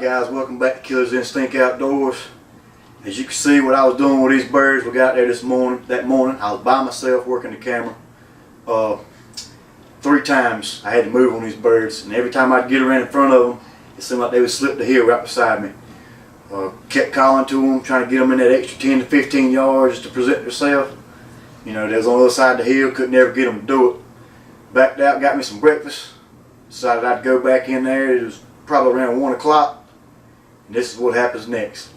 Alright guys, welcome back to Killers Instinct Outdoors. As you can see what I was doing with these birds, we got there that morning. I was by myself working the camera. 3 times I had to move on these birds, and every time I'd get around in front of them, it seemed like they would slip the hill right beside me. Kept calling to them, trying to get them in that extra 10 to 15 yards just to present themselves. You know, they was on the other side of the hill, couldn't never get them to do it. Backed out, got me some breakfast, decided I'd go back in there. It was probably around 1 o'clock, and this is what happens next.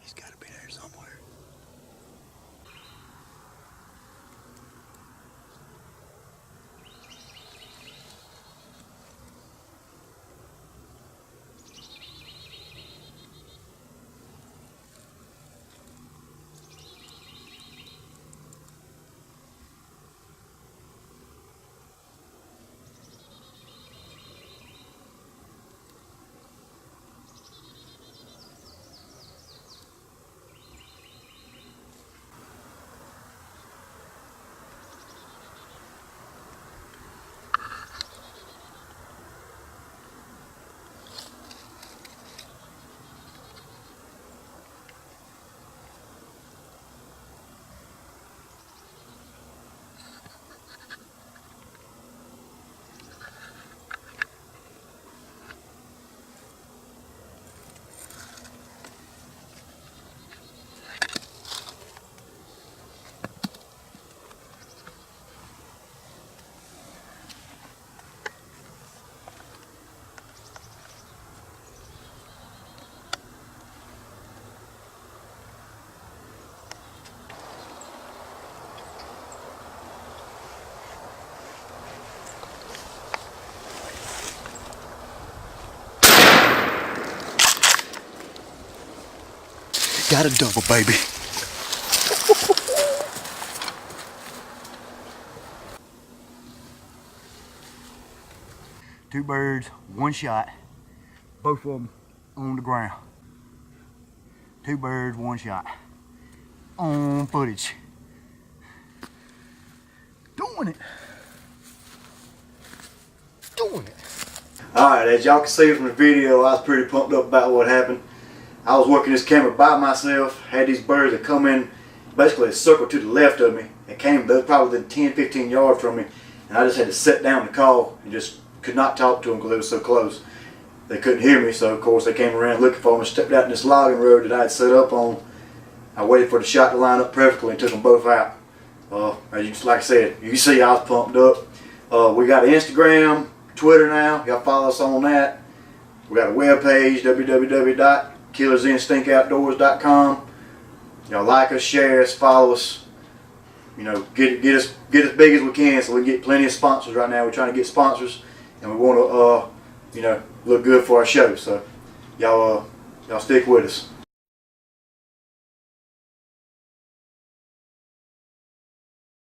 He's got to be there somewhere. Got a double, baby. Two birds, one shot. Both of them on the ground. 2 birds, 1 shot. On footage. Doing it. Doing it. Alright, as y'all can see from the video, I was pretty pumped up about what happened. I was working this camera by myself, had these birds that come in basically a circle to the left of me. They came, they were probably 10-15 yards from me, and I just had to sit down to call and just could not talk to them because they were so close. They couldn't hear me, so of course they came around looking for me, stepped out in this logging road that I had set up on. I waited for the shot to line up perfectly and took them both out. Like I said, you can see I was pumped up. We got Instagram, Twitter now. Y'all follow us on that. We got a web page, www killersinstincoutdoors.com. Y'all like us, share us, follow us. You know, get as big as we can, so we can get plenty of sponsors. Right now, we're trying to get sponsors, and we want to, you know, look good for our show. So, y'all stick with us.